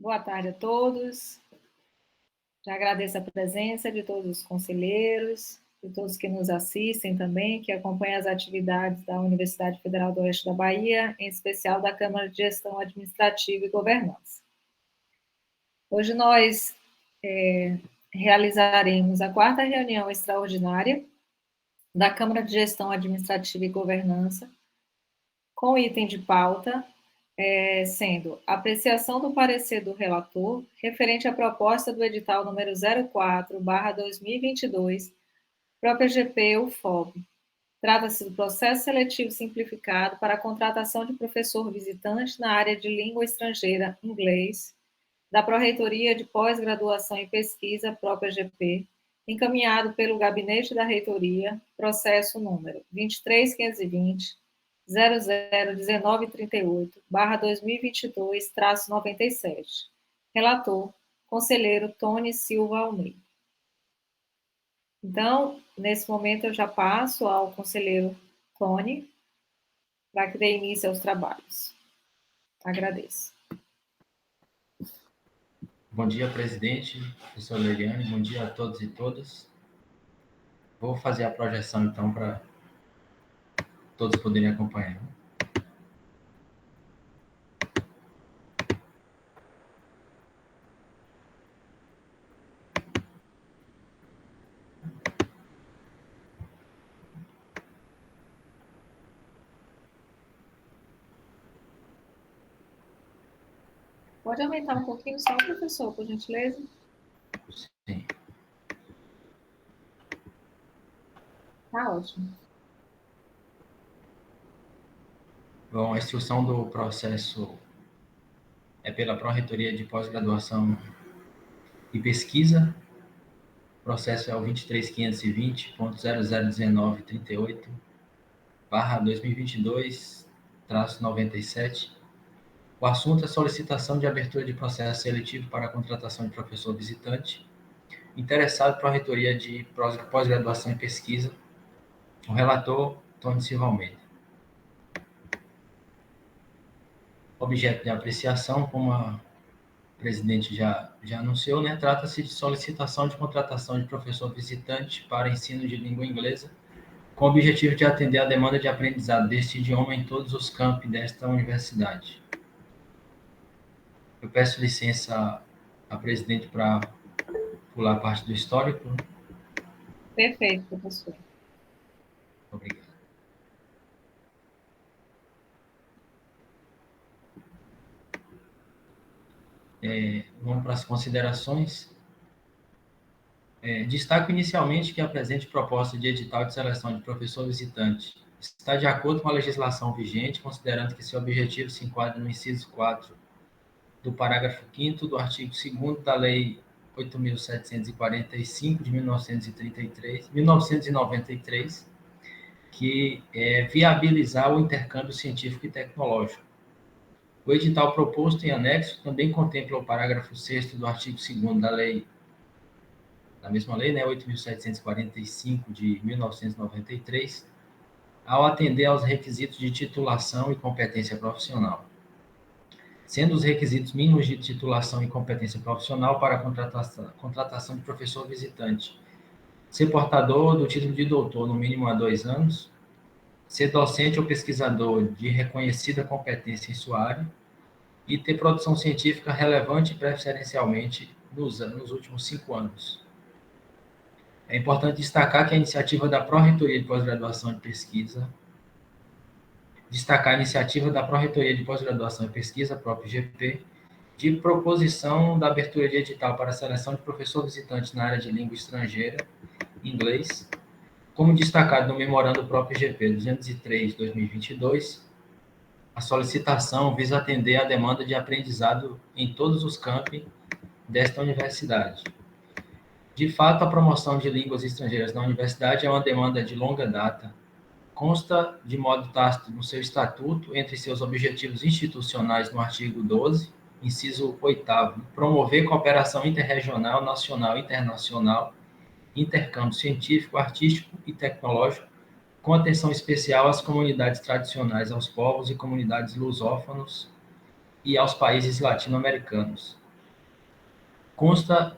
Boa tarde a todos. Já agradeço a presença de todos os conselheiros, de todos que nos assistem também, que acompanham as atividades da Universidade Federal do Oeste da Bahia, em especial da Câmara de Gestão Administrativa e Governança. Hoje nós realizaremos a 4ª reunião extraordinária da Câmara de Gestão Administrativa e Governança, com o item de pauta sendo apreciação do parecer do relator referente à proposta do edital número 04/2022, PROPEGP-UFOB. Trata-se do processo seletivo simplificado para a contratação de professor visitante na área de língua estrangeira, inglês, da Pró-Reitoria de Pós-Graduação e Pesquisa, PROPEGP, encaminhado pelo Gabinete da Reitoria, processo número 23520, 001938/2022-97. Relator, conselheiro Tony Silva Almeida. Então, nesse momento eu já passo ao conselheiro Tony para que dê início aos trabalhos. Agradeço. Bom dia, presidente, professora Leiliane, bom dia a todos e todas. Vou fazer a projeção, então, para todos poderem acompanhar. Pode aumentar um pouquinho só, professor, por gentileza? Sim. Tá ótimo. Bom, a instrução do processo é pela Pró-Reitoria de Pós-Graduação e Pesquisa. O processo é o 23520.001938/2022-97. O assunto é solicitação de abertura de processo seletivo para a contratação de professor visitante interessado para a Reitoria de Pós-Graduação e Pesquisa. O relator, Tony Silva Almeida. Objeto de apreciação, como a presidente já anunciou, né? Trata-se de solicitação de contratação de professor visitante para ensino de língua inglesa, com o objetivo de atender a demanda de aprendizado deste idioma em todos os campi desta universidade. Eu peço licença à presidente para pular a parte do histórico. Perfeito, professor. Obrigado. Vamos para as considerações. Destaco inicialmente que a presente proposta de edital de seleção de professor visitante está de acordo com a legislação vigente, considerando que seu objetivo se enquadra no inciso 4 do parágrafo 5º do artigo 2º da Lei 8.745, de 1993, que é viabilizar o intercâmbio científico e tecnológico. O edital proposto em anexo também contempla o parágrafo 6º do artigo 2º da mesma lei, né, 8.745, de 1993, ao atender aos requisitos de titulação e competência profissional. Sendo os requisitos mínimos de titulação e competência profissional para a contratação de professor visitante: ser portador do título de doutor no mínimo há 2 anos, ser docente ou pesquisador de reconhecida competência em sua área e ter produção científica relevante preferencialmente nos últimos 5 anos. É importante destacar que a iniciativa da Pró-Reitoria de Pós-Graduação e Pesquisa, PROPGP, de proposição da abertura de edital para a seleção de professor visitante na área de língua estrangeira, inglês, como destacado no memorando PROPGP 203/2022, a solicitação visa atender à demanda de aprendizado em todos os campi desta universidade. De fato, a promoção de línguas estrangeiras na universidade é uma demanda de longa data. Consta de modo tácito no seu estatuto, entre seus objetivos institucionais, no artigo 12, inciso 8º, promover cooperação interregional, nacional e internacional, intercâmbio científico, artístico e tecnológico, com atenção especial às comunidades tradicionais, aos povos e comunidades lusófonos e aos países latino-americanos. consta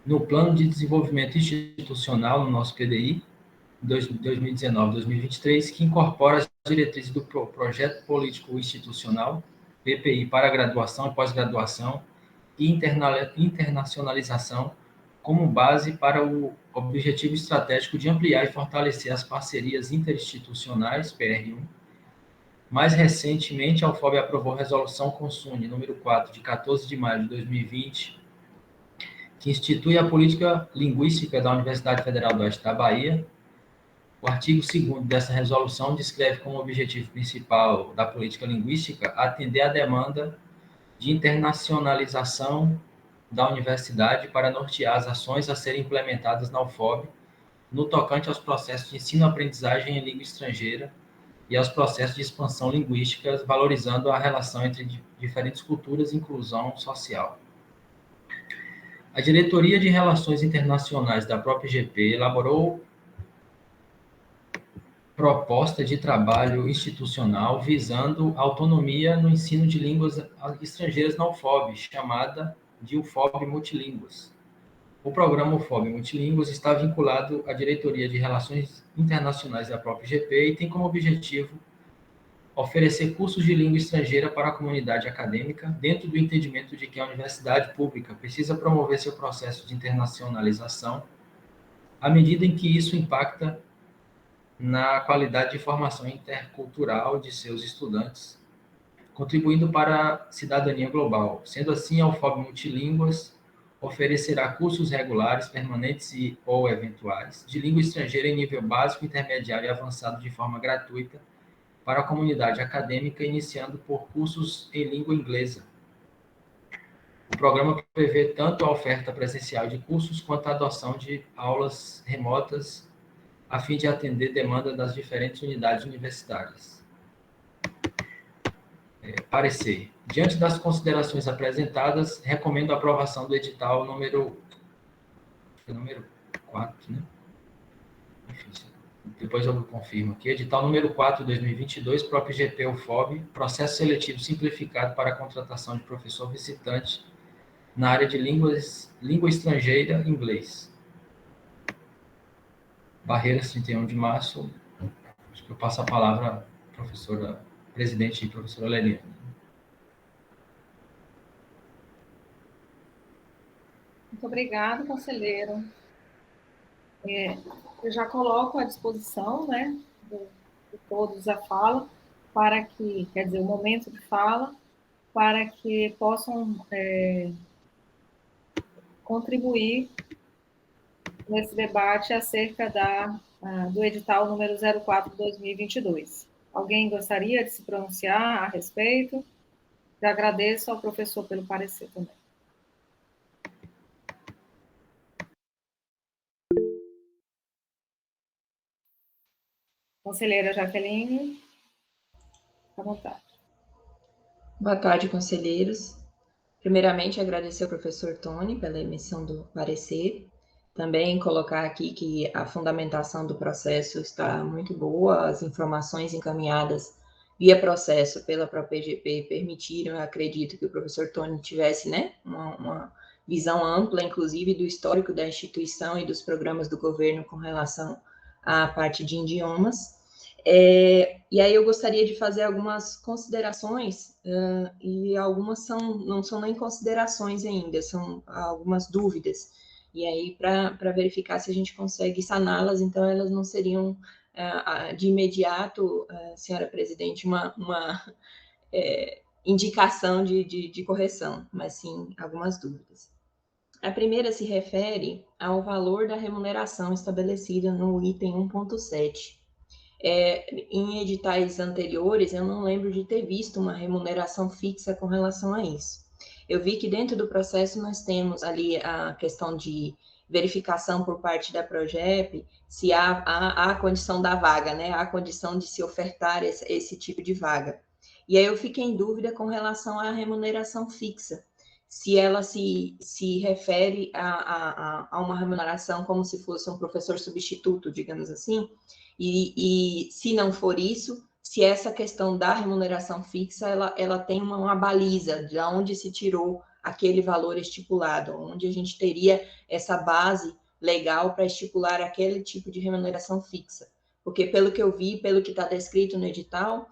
no Plano de Desenvolvimento Institucional, no nosso PDI, 2019-2023, que incorpora as diretrizes do Projeto Político Institucional, PPI, para graduação e pós-graduação e internacionalização, como base para o objetivo estratégico de ampliar e fortalecer as parcerias interinstitucionais, PR1. Mais recentemente, a UFOB aprovou a Resolução Consune, número 4, de 14 de maio de 2020, que institui a política linguística da Universidade Federal do Oeste da Bahia. O artigo 2º dessa resolução descreve como objetivo principal da política linguística atender à demanda de internacionalização da universidade para nortear as ações a serem implementadas na UFOB no tocante aos processos de ensino-aprendizagem em língua estrangeira e aos processos de expansão linguística, valorizando a relação entre diferentes culturas e inclusão social. A Diretoria de Relações Internacionais da própria IGP elaborou proposta de trabalho institucional visando autonomia no ensino de línguas estrangeiras na UFOB, chamada de UFOB Multilínguas. O programa UFOB Multilínguas está vinculado à Diretoria de Relações Internacionais da própria IGP e tem como objetivo oferecer cursos de língua estrangeira para a comunidade acadêmica, dentro do entendimento de que a universidade pública precisa promover seu processo de internacionalização, à medida em que isso impacta na qualidade de formação intercultural de seus estudantes, contribuindo para a cidadania global. Sendo assim, a UFOB Multilínguas oferecerá cursos regulares, permanentes ou eventuais, de língua estrangeira em nível básico, intermediário e avançado de forma gratuita para a comunidade acadêmica, iniciando por cursos em língua inglesa. O programa prevê tanto a oferta presencial de cursos quanto a adoção de aulas remotas a fim de atender demanda das diferentes unidades universitárias. Parecer. Diante das considerações apresentadas, recomendo a aprovação do edital número 4, né? Enfim, depois eu confirmo aqui. Edital número 4, 2022, próprio IGP UFOB, processo seletivo simplificado para a contratação de professor visitante na área de língua estrangeira, inglês. Barreiras, 31 de março. Acho que eu passo a palavra à professora presidente e professora Leliane. Muito obrigada, conselheiro. Eu já coloco à disposição, né, de todos a fala, para que, quer dizer, o momento de fala, para que possam contribuir nesse debate acerca do edital número 04/2022. Alguém gostaria de se pronunciar a respeito? Já agradeço ao professor pelo parecer também. Conselheira Jaqueline, à vontade. Boa tarde, conselheiros. Primeiramente, agradecer ao professor Tony pela emissão do parecer. Também colocar aqui que a fundamentação do processo está muito boa, as informações encaminhadas via processo pela própria IGP permitiram, eu acredito, que o professor Tony tivesse, né, uma visão ampla, inclusive, do histórico da instituição e dos programas do governo com relação à parte de idiomas. E aí eu gostaria de fazer algumas considerações, e algumas não são nem considerações ainda, são algumas dúvidas, e aí para verificar se a gente consegue saná-las, então elas não seriam de imediato, senhora presidente, uma indicação de correção, mas sim algumas dúvidas. A primeira se refere ao valor da remuneração estabelecida no item 1.7. Em editais anteriores, eu não lembro de ter visto uma remuneração fixa com relação a isso. Eu vi que dentro do processo nós temos ali a questão de verificação por parte da Progep, se há a condição da vaga, né? Há a condição de se ofertar esse tipo de vaga. E aí eu fiquei em dúvida com relação à remuneração fixa, se ela se refere a uma remuneração como se fosse um professor substituto, digamos assim, e se não for isso, se essa questão da remuneração fixa, ela tem uma baliza de onde se tirou aquele valor estipulado, onde a gente teria essa base legal para estipular aquele tipo de remuneração fixa. Porque, pelo que eu vi, pelo que está descrito no edital,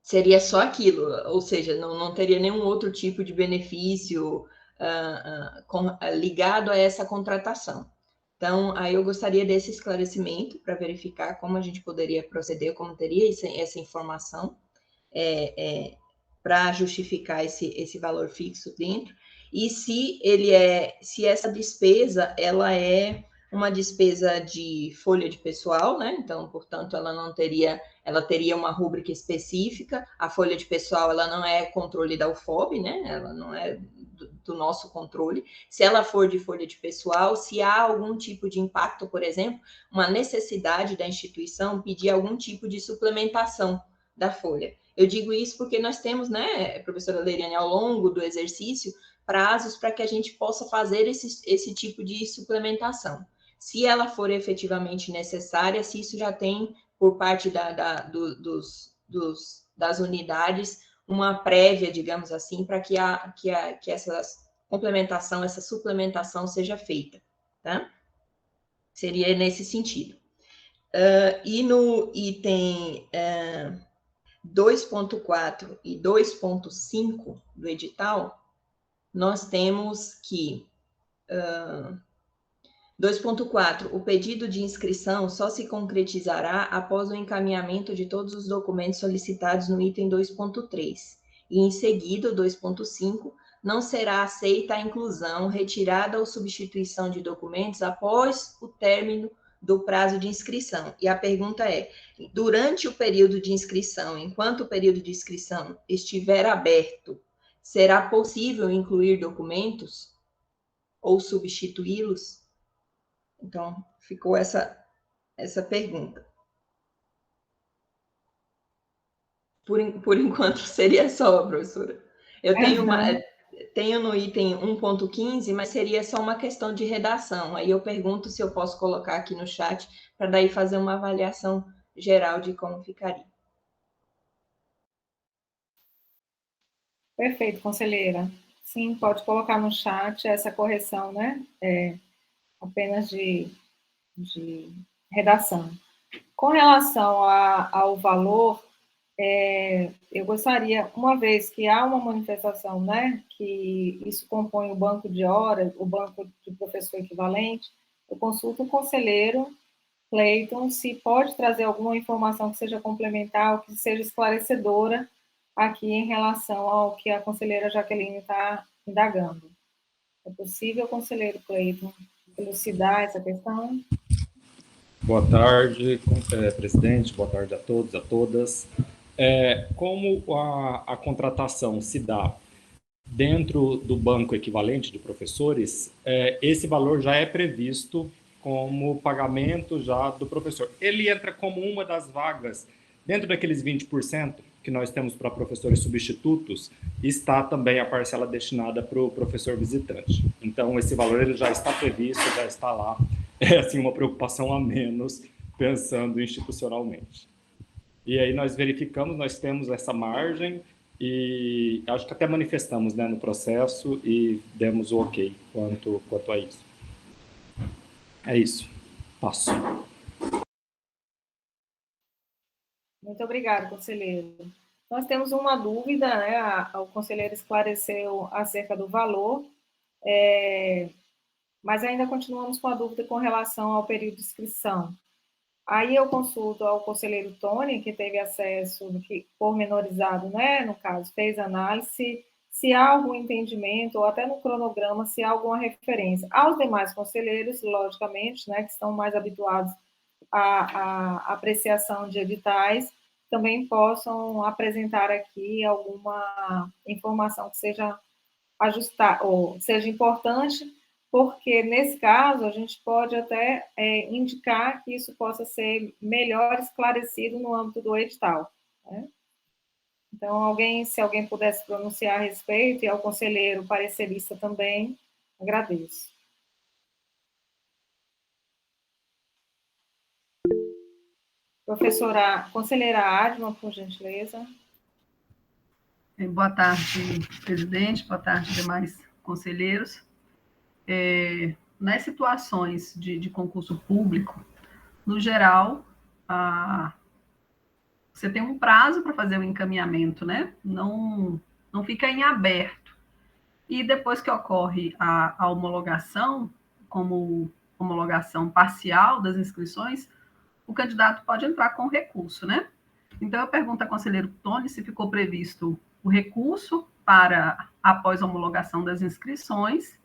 seria só aquilo, ou seja, não teria nenhum outro tipo de benefício ligado a essa contratação. Então, aí eu gostaria desse esclarecimento para verificar como a gente poderia proceder, como teria essa informação para justificar esse valor fixo dentro, e se essa despesa ela é uma despesa de folha de pessoal, né? Então, portanto, ela teria uma rúbrica específica. A folha de pessoal ela não é controle da UFOB, né? Ela não é do nosso controle. Se ela for de folha de pessoal, se há algum tipo de impacto, por exemplo, uma necessidade da instituição pedir algum tipo de suplementação da folha. Eu digo isso porque nós temos, né, professora Leiriane, ao longo do exercício, prazos para que a gente possa fazer esse tipo de suplementação. Se ela for efetivamente necessária, se isso já tem, por parte das unidades, uma prévia, digamos assim, para que essa complementação, essa suplementação seja feita, tá? Seria nesse sentido. E no item 2.4 e 2.5 do edital, nós temos que 2.4, o pedido de inscrição só se concretizará após o encaminhamento de todos os documentos solicitados no item 2.3. E, em seguida, o 2.5, não será aceita a inclusão, retirada ou substituição de documentos após o término do prazo de inscrição. E a pergunta é, durante o período de inscrição, enquanto o período de inscrição estiver aberto, será possível incluir documentos ou substituí-los? Então, ficou essa pergunta. Por enquanto, seria só, professora. Eu tenho no item 1.15, mas seria só uma questão de redação. Aí eu pergunto se eu posso colocar aqui no chat, para daí fazer uma avaliação geral de como ficaria. Perfeito, conselheira. Sim, pode colocar no chat essa correção, né? Apenas de redação. Com relação ao valor, eu gostaria, uma vez que há uma manifestação, né, que isso compõe o banco de horas, o banco de professor equivalente, eu consulto o conselheiro Cleiton se pode trazer alguma informação que seja complementar, ou que seja esclarecedora aqui em relação ao que a conselheira Jaqueline está indagando. É possível, conselheiro Cleiton, elucidar essa questão? Boa tarde, presidente, boa tarde a todos, a todas. Como a contratação se dá dentro do banco equivalente de professores, esse valor já é previsto como pagamento já do professor. Ele entra como uma das vagas, dentro daqueles 20% que nós temos para professores substitutos, está também a parcela destinada para o professor visitante. Então, esse valor ele já está previsto, já está lá. É assim, uma preocupação a menos, pensando institucionalmente. E aí nós verificamos, nós temos essa margem e acho que até manifestamos, né, no processo e demos o ok quanto a isso. É isso. Passo. Muito obrigada, conselheiro. Nós temos uma dúvida, né? O conselheiro esclareceu acerca do valor, mas ainda continuamos com a dúvida com relação ao período de inscrição. Aí eu consulto ao conselheiro Tony, que teve acesso pormenorizado, né, no caso, fez análise, se há algum entendimento, ou até no cronograma, se há alguma referência. Aos demais conselheiros, logicamente, né, que estão mais habituados à apreciação de editais, também possam apresentar aqui alguma informação que seja ajustar, ou seja importante, porque, nesse caso, a gente pode até indicar que isso possa ser melhor esclarecido no âmbito do edital, né? Então, se alguém pudesse pronunciar a respeito, e ao conselheiro parecerista também, agradeço. Conselheira Adma, por gentileza. Boa tarde, presidente, boa tarde, demais conselheiros. Nas situações de concurso público, no geral, você tem um prazo para fazer o encaminhamento, né? Não fica em aberto. E depois que ocorre a homologação, como homologação parcial das inscrições, o candidato pode entrar com recurso, né? Então, eu pergunto ao conselheiro Tony se ficou previsto o recurso para após a homologação das inscrições.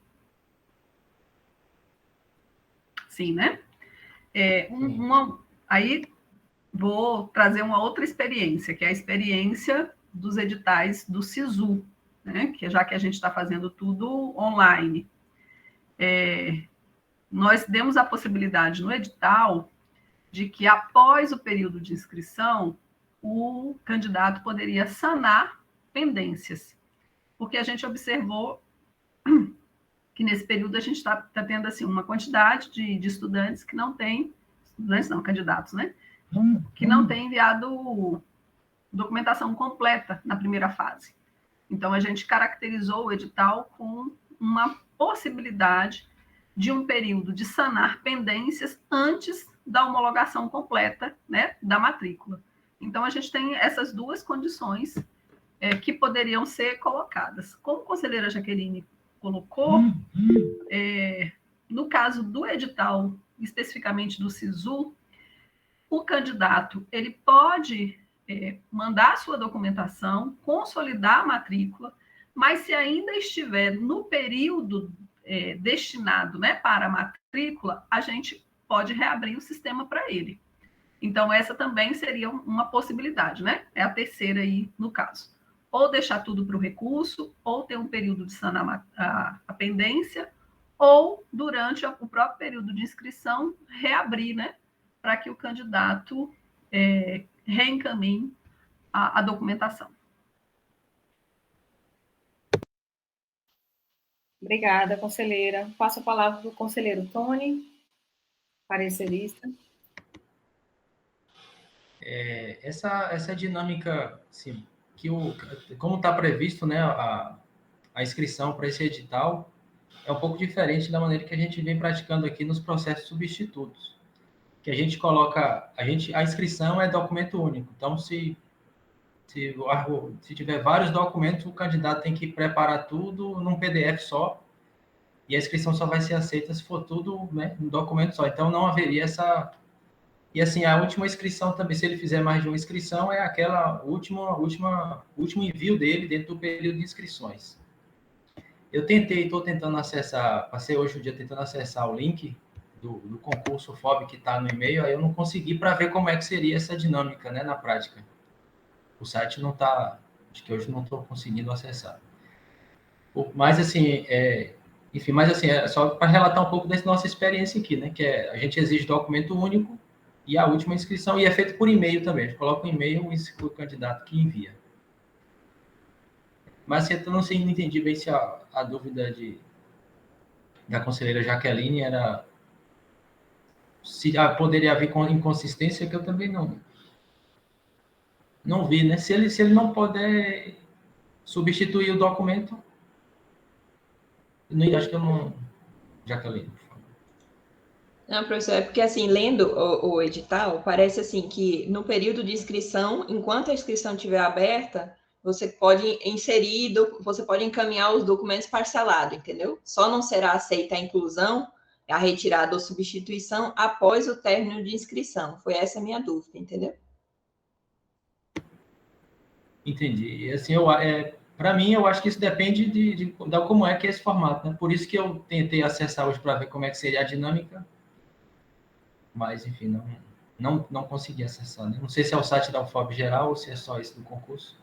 Sim, né? Aí vou trazer uma outra experiência, que é a experiência dos editais do SISU, né? Que já que a gente está fazendo tudo online. Nós demos a possibilidade no edital de que, após o período de inscrição, o candidato poderia sanar pendências, porque a gente observou que nesse período a gente está tendo assim, uma quantidade de estudantes que não tem, candidatos, né? Que não tem enviado documentação completa na primeira fase. Então, a gente caracterizou o edital com uma possibilidade de um período de sanar pendências antes da homologação completa, né, da matrícula. Então, a gente tem essas duas condições que poderiam ser colocadas. Como a conselheira Jaqueline colocou, no caso do edital, especificamente do SISU, o candidato ele pode mandar a sua documentação, consolidar a matrícula, mas se ainda estiver no período destinado, né, para a matrícula, a gente pode reabrir o sistema para ele. Então, essa também seria uma possibilidade, né? É a terceira aí no caso. Ou deixar tudo para o recurso, ou ter um período de sanar a pendência, ou, durante o próprio período de inscrição, reabrir, né? Para que o candidato reencaminhe a documentação. Obrigada, conselheira. Passo a palavra para o conselheiro Tony, parecerista. Essa dinâmica, assim, como está previsto, né, a inscrição para esse edital, é um pouco diferente da maneira que a gente vem praticando aqui nos processos substitutos. Que a gente coloca, a inscrição é documento único. Então, se tiver vários documentos, o candidato tem que preparar tudo num PDF só, e a inscrição só vai ser aceita se for tudo, né, um documento só. Então, não haveria essa... E, assim, a última inscrição também, se ele fizer mais de uma inscrição, é aquela último envio dele dentro do período de inscrições. Estou tentando acessar, passei hoje o dia tentando acessar o link do concurso FOB que está no e-mail, aí eu não consegui para ver como é que seria essa dinâmica, né, na prática. O site não está, acho que hoje não estou conseguindo acessar. Mas, assim, enfim, é só para relatar um pouco dessa nossa experiência aqui, né, que a gente exige documento único e a última inscrição, e é feito por e-mail também, a gente coloca um e-mail e o candidato que envia. Mas eu não entendi bem se a dúvida da conselheira Jaqueline era se poderia haver inconsistência, que eu também não vi, né? Se ele não puder substituir o documento, acho que eu não... Jaqueline, por favor. Não, professor, é porque, assim, lendo o edital, parece, assim, que no período de inscrição, enquanto a inscrição estiver aberta, você pode você pode encaminhar os documentos parcelados, entendeu? Só não será aceita a inclusão, a retirada ou substituição após o término de inscrição. Foi essa a minha dúvida, entendeu? Entendi. E, assim, para mim, eu acho que isso depende de como é que é esse formato, né? Por isso que eu tentei acessar hoje para ver como é que seria a dinâmica, mas, enfim, não consegui acessar, né? Não sei se é o site da UFOB geral ou se é só esse do concurso.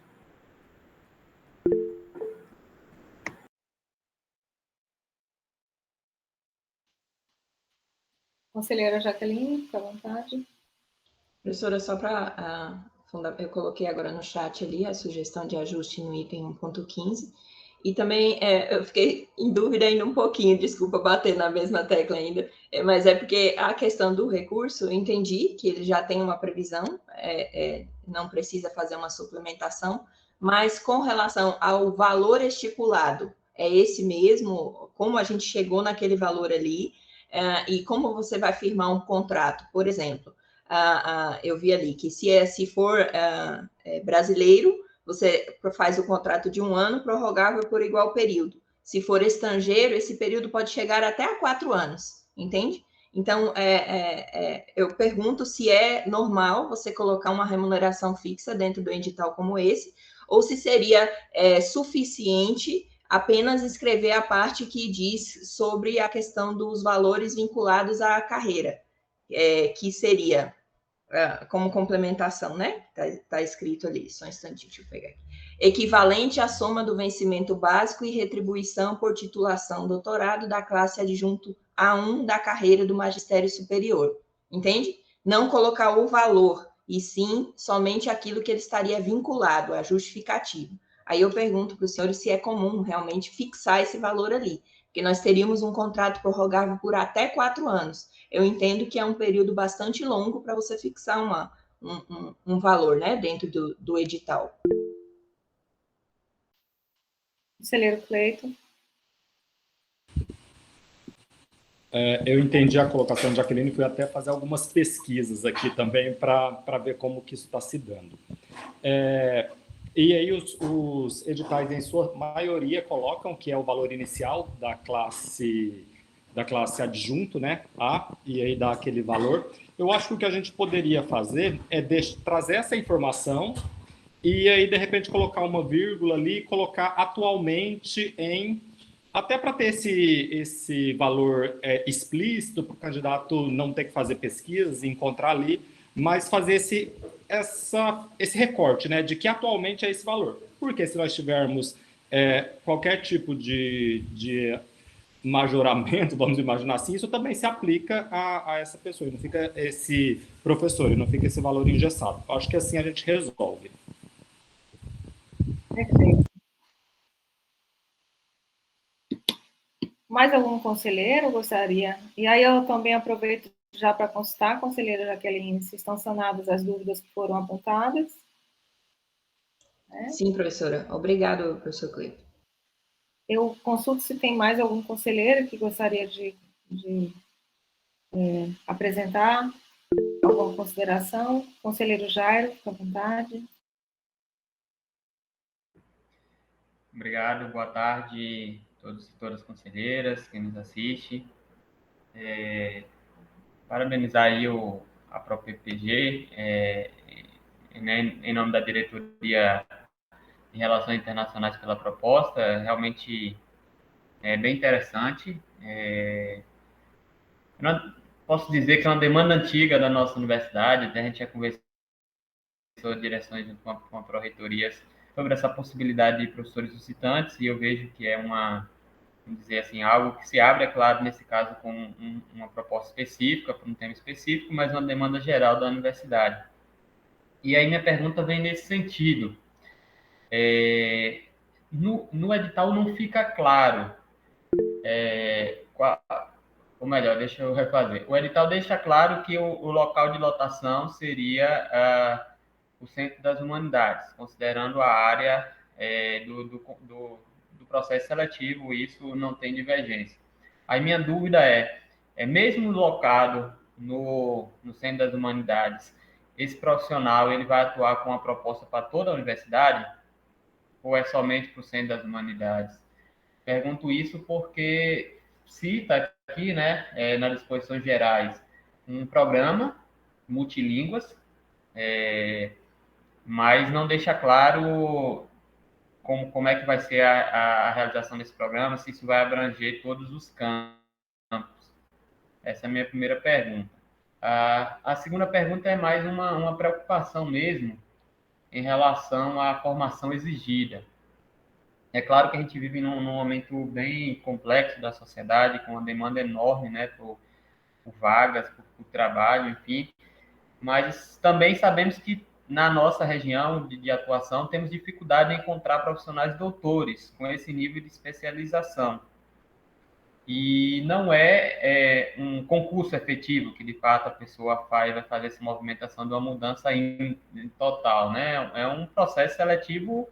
Conselheira Jaqueline, fica à vontade. Professora, só para eu coloquei agora no chat ali a sugestão de ajuste no item 1.15, e também eu fiquei em dúvida ainda um pouquinho, desculpa bater na mesma tecla ainda, mas é porque a questão do recurso, eu entendi que ele já tem uma previsão, não precisa fazer uma suplementação, mas com relação ao valor estipulado, é esse mesmo? Como a gente chegou naquele valor ali? E como você vai firmar um contrato? Por exemplo, eu vi ali que se for brasileiro, você faz o contrato de 1 ano, prorrogável por igual período. Se for estrangeiro, esse período pode chegar até a 4 anos, entende? Então, eu pergunto se é normal você colocar uma remuneração fixa dentro do edital como esse, ou se seria suficiente apenas escrever a parte que diz sobre a questão dos valores vinculados à carreira, que seria como complementação, né? Tá escrito ali, só um instantinho, deixa eu pegar aqui. Equivalente à soma do vencimento básico e retribuição por titulação doutorado da classe adjunto A1 da carreira do magistério superior. Entende? Não colocar o valor, e sim somente aquilo que ele estaria vinculado, a justificativo. Aí eu pergunto para os senhores se é comum realmente fixar esse valor ali, porque nós teríamos um contrato prorrogável por até 4 anos. Eu entendo que é um período bastante longo para você fixar um valor, né, dentro do edital. Conselheiro Cleiton. Eu entendi a colocação de Jaqueline e fui até fazer algumas pesquisas aqui também para ver como que isso está se dando. E aí os editais, em sua maioria, colocam que é o valor inicial da classe adjunto, né, A, e aí dá aquele valor. Eu acho que o que a gente poderia fazer é trazer essa informação e aí, de repente, colocar uma vírgula ali, colocar atualmente em... Até para ter esse valor explícito, para o candidato não ter que fazer pesquisas e encontrar ali, mas fazer esse recorte, né, de que atualmente é esse valor. Porque se nós tivermos qualquer tipo de majoramento, vamos imaginar assim, isso também se aplica a essa pessoa, não fica esse professor, não fica esse valor engessado. Acho que assim a gente resolve. Perfeito. Mais algum conselheiro gostaria? E aí eu também aproveito já para consultar, conselheira Jaqueline, se estão sanadas as dúvidas que foram apontadas. Sim, professora. Obrigado, professor Cleiton. Eu consulto se tem mais algum conselheiro que gostaria de apresentar alguma consideração. Conselheiro Jairo, fica à vontade. Obrigado, boa tarde a todos e todas as conselheiras, quem nos assiste. Parabenizar aí a própria PPG, em nome da diretoria de Relações Internacionais pela proposta, realmente é bem interessante. Eu posso dizer que é uma demanda antiga da nossa universidade, até a gente já conversou direções junto com a pró-reitoria sobre essa possibilidade de professores visitantes, e eu vejo que é vamos dizer assim, algo que se abre, é claro, nesse caso com uma proposta específica, para um tema específico, mas uma demanda geral da universidade. E aí minha pergunta vem nesse sentido. No edital não fica claro, ou melhor, deixa eu refazer. O edital deixa claro que o local de lotação seria o Centro das Humanidades, considerando a área do processo seletivo, isso não tem divergência. Aí minha dúvida mesmo locado no Centro das Humanidades, esse profissional ele vai atuar com uma proposta para toda a universidade ou é somente para o Centro das Humanidades? Pergunto isso porque cita aqui, né, nas disposições gerais, um programa multilínguas, mas não deixa claro como é que vai ser a realização desse programa, se isso vai abranger todos os campos. Essa é a minha primeira pergunta. A segunda pergunta é mais uma preocupação mesmo em relação à formação exigida. É claro que a gente vive num momento bem complexo da sociedade, com uma demanda enorme, né, por vagas, por trabalho, enfim, mas também sabemos que na nossa região de atuação temos dificuldade em encontrar profissionais doutores com esse nível de especialização. E não é um concurso efetivo que, de fato, a pessoa vai fazer essa movimentação de uma mudança em total, né? É um processo seletivo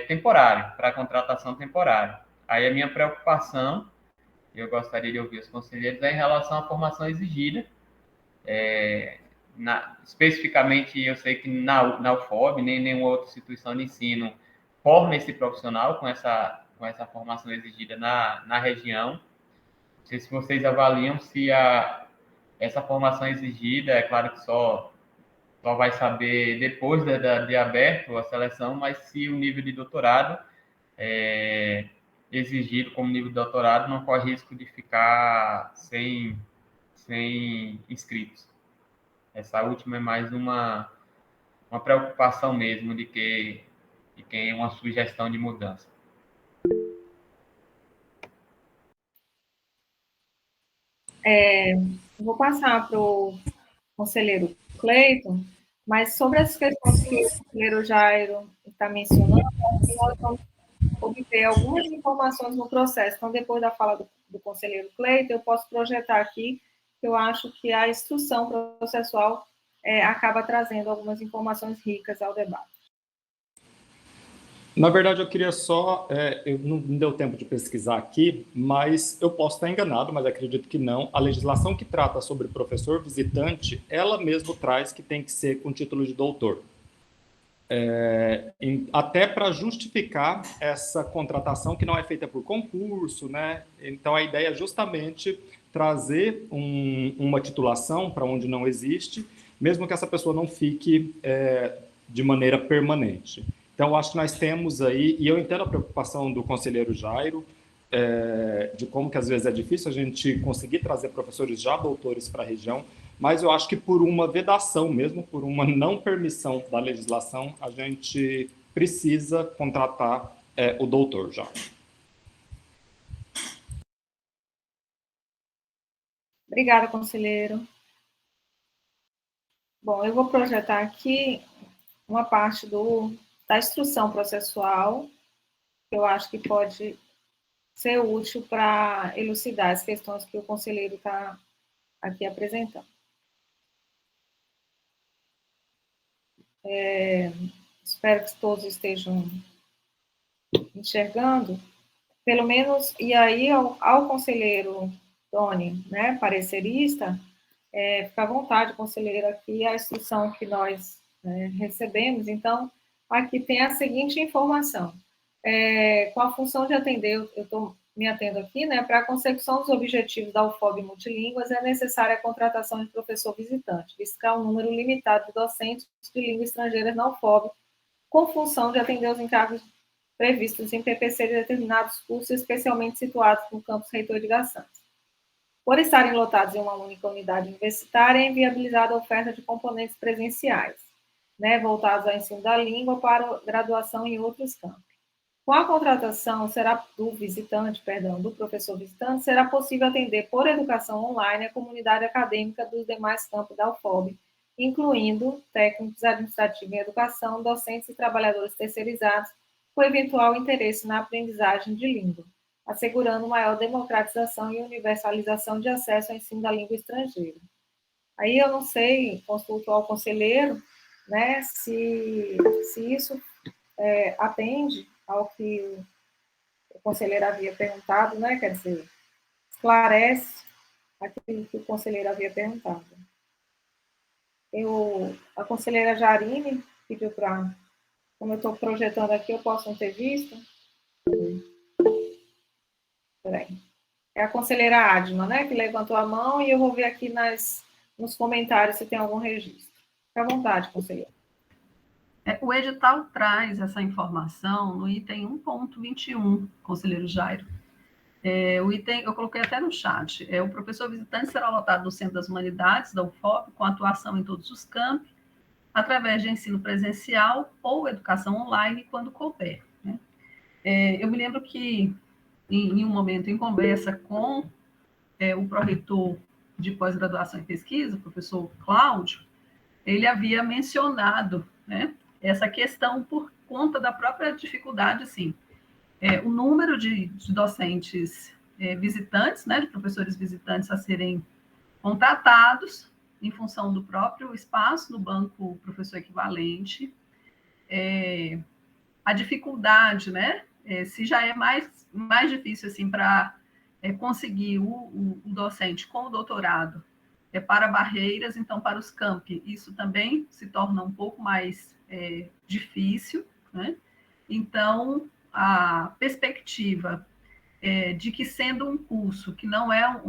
temporário, para contratação temporária. Aí a minha preocupação, eu gostaria de ouvir os conselheiros, é em relação à formação exigida. Especificamente, eu sei que na UFOB, nem nenhuma outra instituição de ensino forma esse profissional com essa formação exigida na região. Não sei se vocês avaliam se essa formação exigida, é claro que só vai saber depois de aberto a seleção, mas se o nível de doutorado exigido como nível de doutorado não corre risco de ficar sem inscritos. Essa última é mais uma preocupação mesmo de quem é uma sugestão de mudança. Vou passar para o conselheiro Cleiton, mas sobre as questões que o conselheiro Jairo está mencionando, nós vamos obter algumas informações no processo. Então, depois da fala do conselheiro Cleiton, eu posso projetar aqui que eu acho que a instrução processual acaba trazendo algumas informações ricas ao debate. Na verdade, eu queria só... não deu tempo de pesquisar aqui, mas eu posso estar enganado, mas acredito que não. A legislação que trata sobre professor visitante, ela mesmo traz que tem que ser com título de doutor. Até para justificar essa contratação que não é feita por concurso, né? Então, a ideia é justamente trazer uma titulação para onde não existe, mesmo que essa pessoa não fique de maneira permanente. Então, acho que nós temos aí, e eu entendo a preocupação do conselheiro Jairo, de como que às vezes é difícil a gente conseguir trazer professores já doutores para a região, mas eu acho que por uma vedação mesmo, por uma não permissão da legislação, a gente precisa contratar o doutor já. Obrigada, conselheiro. Bom, eu vou projetar aqui uma parte da instrução processual, que eu acho que pode ser útil para elucidar as questões que o conselheiro está aqui apresentando. Espero que todos estejam enxergando, pelo menos, e aí ao conselheiro Tony, né, parecerista, fica à vontade, conselheiro, aqui a instrução que nós recebemos. Então, aqui tem a seguinte informação. Com a função de atender, eu estou me atendo aqui, né, para a consecução dos objetivos da UFOB Multilínguas, é necessária a contratação de professor visitante, visto que há um número limitado de docentes de língua estrangeira na UFOB, com função de atender os encargos previstos em PPC de determinados cursos, especialmente situados no campus Reitor de Santos. Por estarem lotados em uma única unidade universitária, é inviabilizada a oferta de componentes presenciais, né, voltados ao ensino da língua para graduação em outros campos. Com a contratação do professor visitante, será possível atender por educação online a comunidade acadêmica dos demais campos da UFOB, incluindo técnicos administrativos em educação, docentes e trabalhadores terceirizados, com eventual interesse na aprendizagem de língua, assegurando maior democratização e universalização de acesso ao ensino da língua estrangeira. Aí eu não sei, consulto ao conselheiro, né, se isso atende ao que o conselheiro havia perguntado, né, quer dizer, esclarece aquilo que o conselheiro havia perguntado. A conselheira Jarine pediu para, como eu estou projetando aqui, eu posso não ter visto? Peraí. É a conselheira Adma, né, que levantou a mão, e eu vou ver aqui nos comentários se tem algum registro. Fique à vontade, conselheira. O edital traz essa informação no item 1.21, conselheiro Jairo. O item, eu coloquei até no chat, o professor visitante será lotado no Centro das Humanidades, da UFOB, com atuação em todos os campos, através de ensino presencial ou educação online, quando couber. Né? Eu me lembro que, em um momento, em conversa com o pró-reitor de pós-graduação e pesquisa, o professor Cláudio, ele havia mencionado, né, essa questão por conta da própria dificuldade, assim, o número de docentes visitantes, né, de professores visitantes a serem contratados em função do próprio espaço no banco professor equivalente, a dificuldade, né? Se já é mais difícil assim para conseguir o docente com o doutorado para barreiras, então para os campi isso também se torna um pouco mais difícil, né? Então a perspectiva de que sendo um curso que não é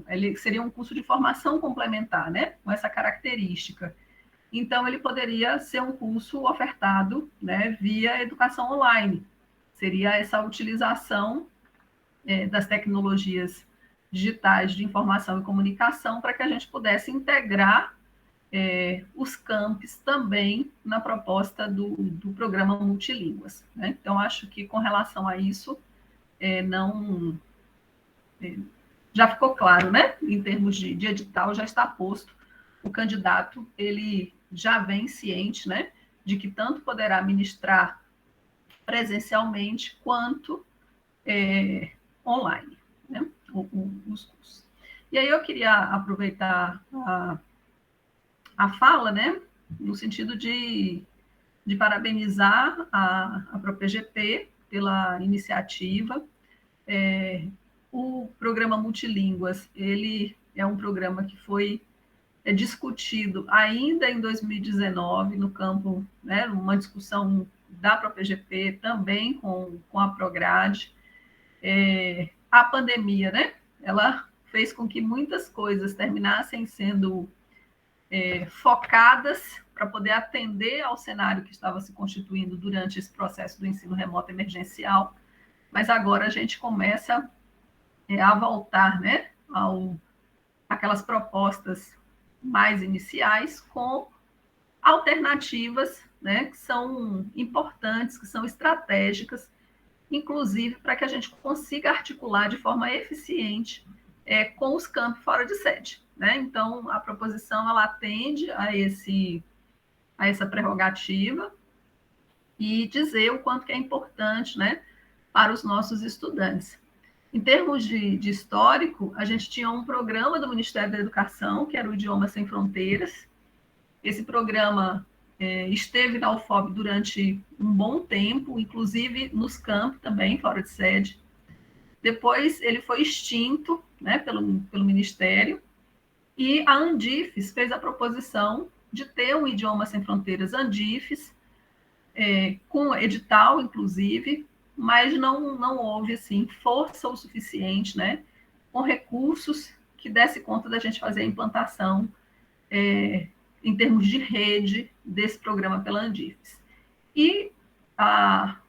ele seria um curso de formação complementar, né? Com essa característica. Então, ele poderia ser um curso ofertado, né, via educação online. Seria essa utilização das tecnologias digitais de informação e comunicação para que a gente pudesse integrar os campos também na proposta do programa Multilínguas, né? Então, acho que com relação a isso, não já ficou claro, né? Em termos de edital, já está posto. O candidato, ele já vem ciente, né, de que tanto poderá ministrar presencialmente quanto online, né, os cursos. E aí eu queria aproveitar a fala, né, no sentido de parabenizar a ProPGP pela iniciativa. O programa Multilínguas, ele é um programa que foi discutido ainda em 2019 no campo, né, uma discussão da ProPGP também com a Prograde. A pandemia, né, ela fez com que muitas coisas terminassem sendo focadas para poder atender ao cenário que estava se constituindo durante esse processo do ensino remoto emergencial, mas agora a gente começa a voltar, né, aquelas propostas mais iniciais com alternativas, né, que são importantes, que são estratégicas, inclusive para que a gente consiga articular de forma eficiente com os campos fora de sede, né? Então, a proposição ela atende a essa prerrogativa e dizer o quanto que é importante, né, para os nossos estudantes. Em termos de histórico, a gente tinha um programa do Ministério da Educação, que era o Idioma Sem Fronteiras. Esse programa esteve na UFOB durante um bom tempo, inclusive nos campos também, fora de sede. Depois ele foi extinto, né, pelo Ministério, e a Andifes fez a proposição de ter um Idioma Sem Fronteiras Andifes, com edital, inclusive, mas não houve assim força o suficiente, né, com recursos que desse conta da gente fazer a implantação em termos de rede desse programa pela Andifes. E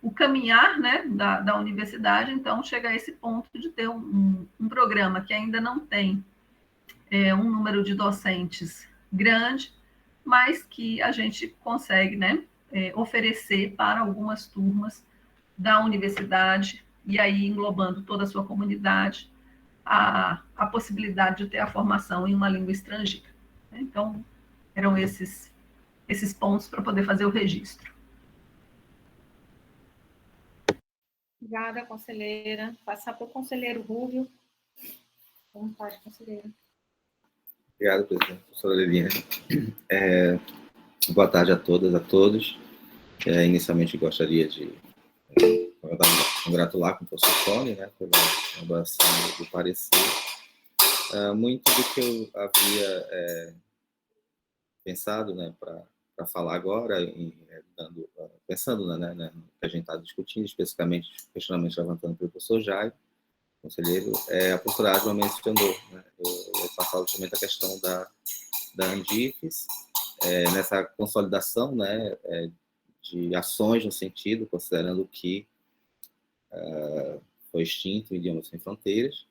o caminhar, né, da universidade, então, chega a esse ponto de ter um programa que ainda não tem um número de docentes grande, mas que a gente consegue, né, oferecer para algumas turmas da universidade, e aí englobando toda a sua comunidade, a possibilidade de ter a formação em uma língua estrangeira. Então, eram esses pontos para poder fazer o registro. Obrigada, conselheira. Passar para o conselheiro Rúbio. Boa tarde, conselheira. Obrigado, presidente. Professora Liliane. Boa tarde a todas, a todos. Inicialmente, gostaria de congratular com o professor Tony, né, pela elaboração do parecer. Muito do que eu havia pensado, né, para falar agora, pensando né, no que a gente está discutindo, especificamente questionamento levantando pelo professor Jair, conselheiro, a professora Asma mencionou, né, eu vou passar justamente a questão da Andifes, nessa consolidação, né, de ações no sentido, considerando que foi extinto o Idioma Sem Fronteiras.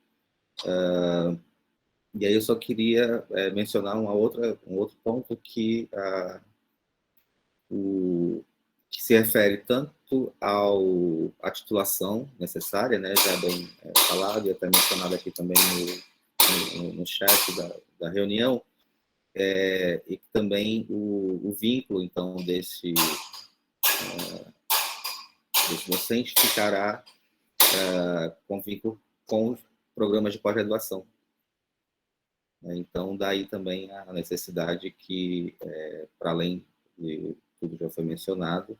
E aí eu só queria mencionar um outro ponto que se refere tanto à titulação necessária, né, já bem falado e até mencionado aqui também no chat da reunião, e também o vínculo, então, desse docente ficará com vínculo com os programas de pós-graduação. Então, daí também a necessidade que, para além de tudo que já foi mencionado,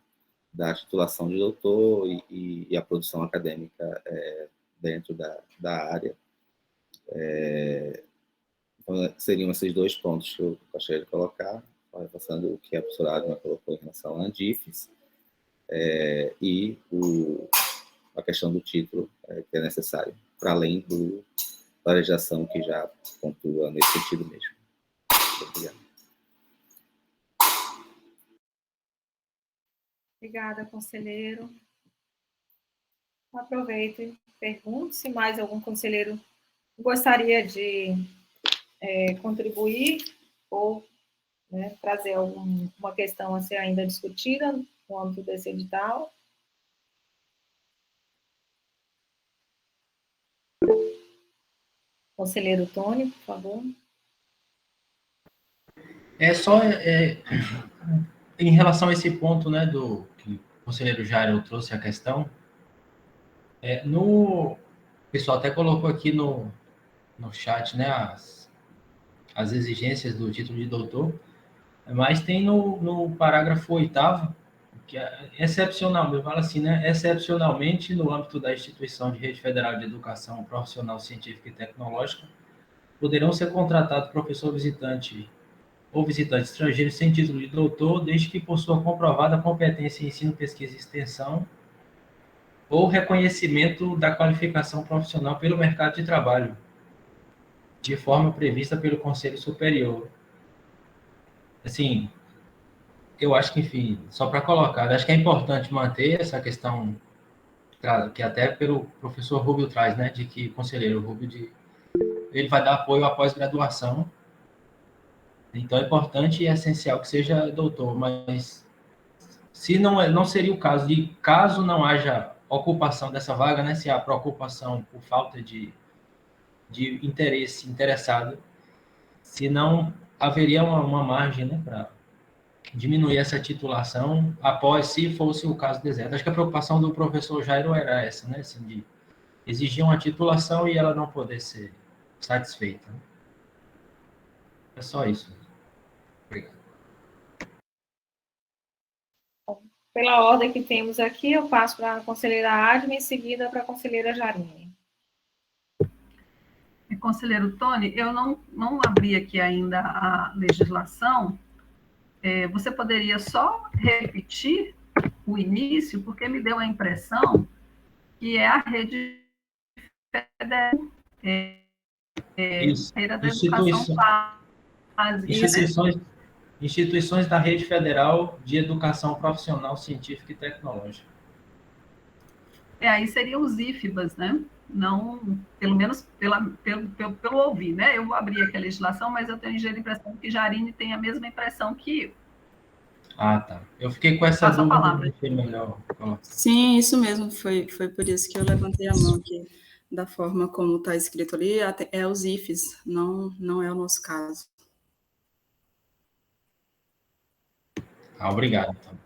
da titulação de doutor e a produção acadêmica dentro da área. Então, seriam esses 2 pontos que eu gostaria de colocar, passando o que a professora Adma colocou em relação à Andifes, e a questão do título que é necessário, para além da legislação que já pontua nesse sentido mesmo. Obrigado. Obrigada, conselheiro. Aproveito e pergunto se mais algum conselheiro gostaria de contribuir ou trazer alguma questão a ser ainda discutida no âmbito desse edital. Conselheiro Tony, por favor. Em relação a esse ponto, né, do que o conselheiro Jairo trouxe a questão, o pessoal até colocou aqui no chat, né, as exigências do título de doutor, mas tem no parágrafo 8º, que é excepcional, eu falo assim, né, excepcionalmente no âmbito da instituição de rede federal de educação profissional, científica e tecnológica, poderão ser contratados professor visitante ou visitante estrangeiro sem título de doutor, desde que possua comprovada competência em ensino, pesquisa e extensão ou reconhecimento da qualificação profissional pelo mercado de trabalho, de forma prevista pelo Conselho Superior. Assim, eu acho que, enfim, só para colocar, acho que é importante manter essa questão, que até pelo professor Rubio traz, né, de que o conselheiro Rubio, ele vai dar apoio à pós-graduação. Então, é importante e é essencial que seja doutor, mas se não seria o caso, caso não haja ocupação dessa vaga, né, se há preocupação por falta de interesse interessado, se não haveria uma margem, né, para diminuir essa titulação após, se fosse o caso deserto. Acho que a preocupação do professor Jairo era essa, né, assim, de exigir uma titulação e ela não poder ser satisfeita. É só isso. Obrigado. Pela ordem que temos aqui, eu passo para a conselheira Adma, em seguida para a conselheira Jarine. Conselheiro Tony, eu não abri aqui ainda a legislação. Você poderia só repetir o início, porque me deu a impressão que é a rede federal da educação básica, instituições da rede federal de educação profissional, científica e tecnológica. Aí seriam os IFBAs, né? Não, pelo menos pelo ouvir, né? Eu abri aqui a legislação, mas eu tenho a impressão que Jarine tem a mesma impressão que eu. Ah, tá. Eu fiquei com essa dúvida. Melhor. Sim, isso mesmo. Foi por isso que eu levantei a mão aqui. Da forma como está escrito ali, é os IFs, não é o nosso caso. Obrigado. Então.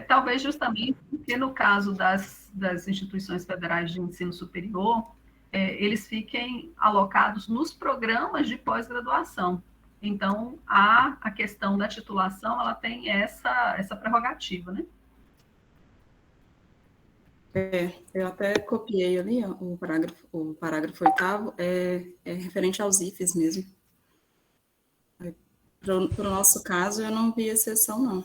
Talvez justamente porque no caso das instituições federais de ensino superior, eles fiquem alocados nos programas de pós-graduação. Então, a questão da titulação, ela tem essa prerrogativa, né? Eu até copiei ali o parágrafo 8º, é referente aos IFs mesmo. Para o nosso caso, eu não vi exceção, não.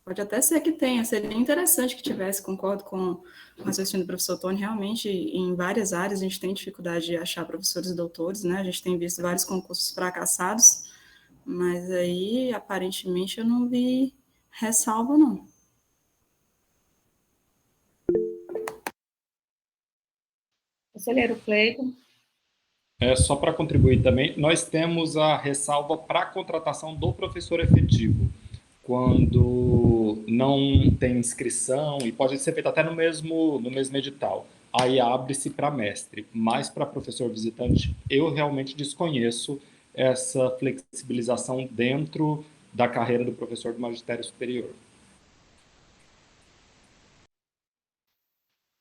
Pode até ser que tenha, seria interessante que tivesse, concordo com o raciocínio do professor Tony, realmente, em várias áreas, a gente tem dificuldade de achar professores e doutores, né? A gente tem visto vários concursos fracassados, mas aí, aparentemente, eu não vi ressalva, não. Conselheiro Cleiton. Só para contribuir também, nós temos a ressalva para a contratação do professor efetivo, quando não tem inscrição, e pode ser feito até no mesmo edital. Aí abre-se para mestre, mas para professor visitante, eu realmente desconheço essa flexibilização dentro da carreira do professor do magistério superior.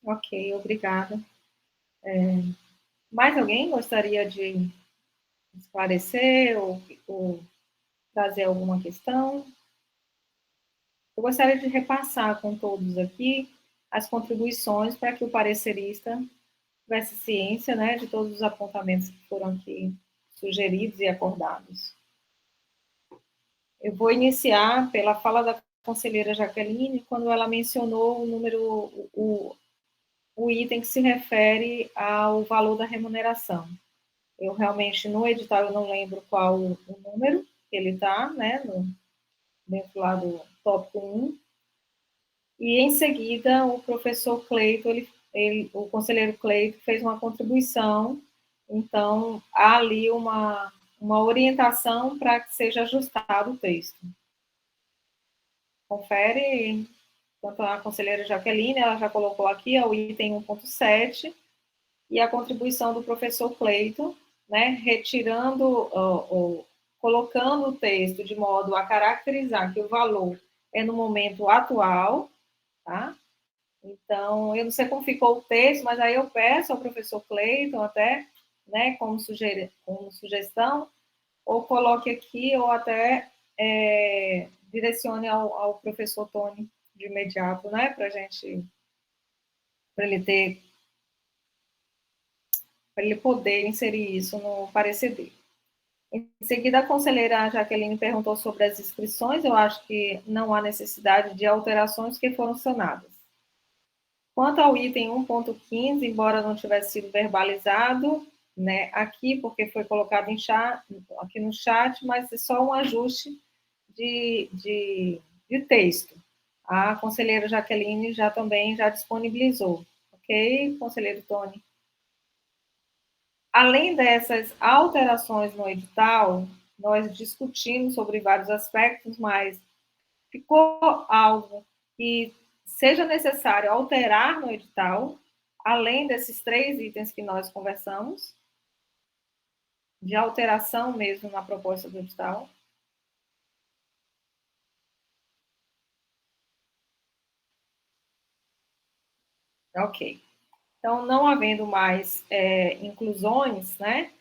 Ok, obrigada. Mais alguém gostaria de esclarecer ou trazer alguma questão? Eu gostaria de repassar com todos aqui as contribuições para que o parecerista tivesse ciência, né, de todos os apontamentos que foram aqui sugeridos e acordados. Eu vou iniciar pela fala da conselheira Jaqueline, quando ela mencionou o número, o item que se refere ao valor da remuneração. Eu realmente, no edital, eu não lembro qual o número que ele está, né, dentro lá do tópico 1. E, em seguida, o professor Cleito, o conselheiro Cleito fez uma contribuição, então, há ali uma orientação para que seja ajustado o texto. Confere, quanto à conselheira Jaqueline, ela já colocou aqui o item 1.7, e a contribuição do professor Cleito, né, retirando, colocando o texto de modo a caracterizar que o valor é no momento atual, tá? Então, eu não sei como ficou o texto, mas aí eu peço ao professor Cleiton até, né, como sugestão, ou coloque aqui, ou até direcione ao professor Tony de imediato, né, para ele poder inserir isso no parecer dele. Em seguida, a conselheira Jaqueline perguntou sobre as inscrições. Eu acho que não há necessidade de alterações que foram sanadas. Quanto ao item 1.15, embora não tivesse sido verbalizado, né, aqui, porque foi colocado aqui no chat, mas é só um ajuste de texto. A conselheira Jaqueline também já disponibilizou. Ok, conselheiro Tony? Além dessas alterações no edital, nós discutimos sobre vários aspectos, mas ficou algo que seja necessário alterar no edital, além desses 3 itens que nós conversamos, de alteração mesmo na proposta do edital. Ok. Então, não havendo mais inclusões, né,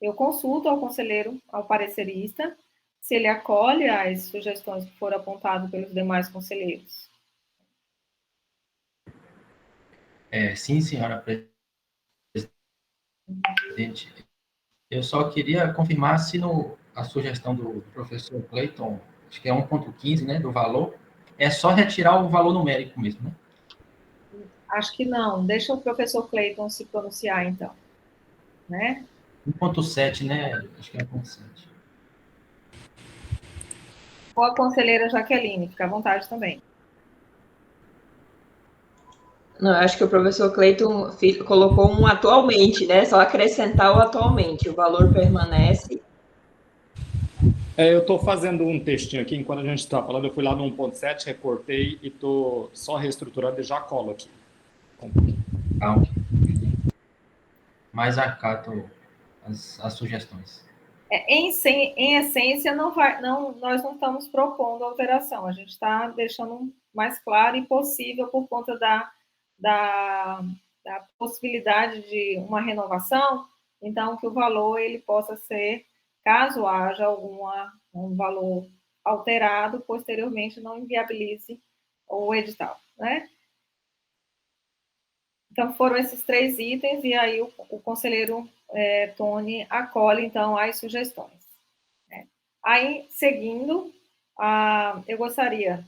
eu consulto ao conselheiro, ao parecerista, se ele acolhe as sugestões que foram apontadas pelos demais conselheiros. Sim, senhora presidente. Eu só queria confirmar se a sugestão do professor Cleiton, acho que é 1.15, né, do valor, é só retirar o valor numérico mesmo, né? Acho que não. Deixa o professor Cleiton se pronunciar, então. Né? 1.7, né? Acho que é 1.7. Ou a conselheira Jaqueline, fica à vontade também. Não, eu acho que o professor Cleiton colocou um atualmente, né? Só acrescentar o atualmente, o valor permanece. Eu estou fazendo um textinho aqui, enquanto a gente está falando, eu fui lá no 1.7, recortei e estou só reestruturando e já colo aqui. Mais acato as sugestões. Em essência, nós não estamos propondo alteração, a gente está deixando mais claro e possível por conta da possibilidade de uma renovação, então que o valor ele possa ser, caso haja um valor alterado, posteriormente não inviabilize o edital, né? Então, foram esses 3 itens, e aí o conselheiro Tony acolhe, então, as sugestões. Aí, seguindo, eu gostaria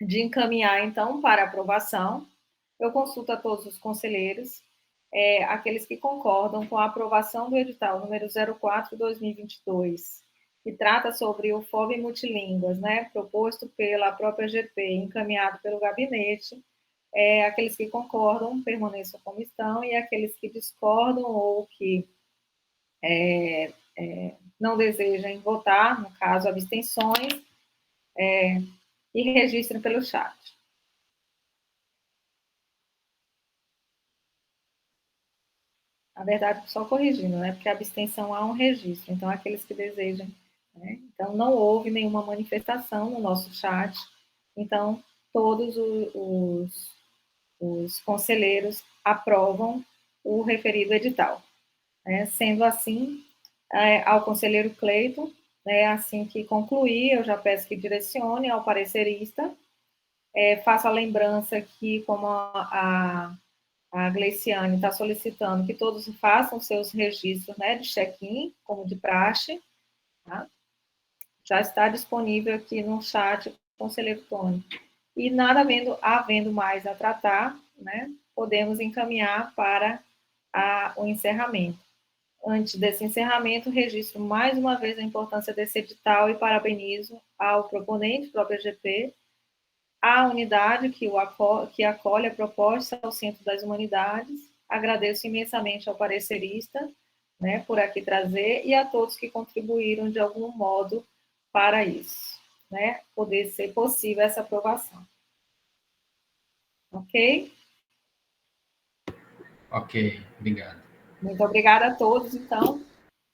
de encaminhar, então, para aprovação. Eu consulto a todos os conselheiros, aqueles que concordam com a aprovação do edital número 04/2022, que trata sobre o FOB multilínguas, né, proposto pela própria GP, encaminhado pelo gabinete. Aqueles que concordam permaneçam como estão, e aqueles que discordam ou que não desejam votar, no caso, abstenções, e registrem pelo chat. Na verdade, só corrigindo, né? Porque a abstenção há um registro, então aqueles que desejam, né? Então, não houve nenhuma manifestação no nosso chat, então todos os conselheiros aprovam o referido edital. Sendo assim, ao conselheiro Cleiton, assim que concluir, eu já peço que direcione ao parecerista, Faço a lembrança que, como a Gleiciane está solicitando, que todos façam seus registros, né, de check-in, como de praxe, tá? Já está disponível aqui no chat, conselheiro Tony. E nada havendo mais a tratar, né, podemos encaminhar para o encerramento. Antes desse encerramento, registro mais uma vez a importância desse edital e parabenizo ao proponente, próprio EGP, a unidade que acolhe a proposta ao Centro das Humanidades. Agradeço imensamente ao parecerista, né, por aqui trazer, e a todos que contribuíram de algum modo para isso, né, poder ser possível essa aprovação. Ok? Ok, obrigado. Muito obrigada a todos, então,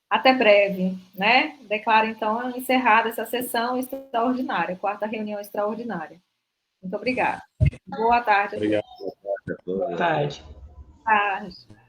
até breve, né? Declaro, então, encerrada essa sessão extraordinária, 4ª reunião extraordinária. Muito obrigada. Boa tarde a todos. Obrigado. Boa tarde. Boa tarde.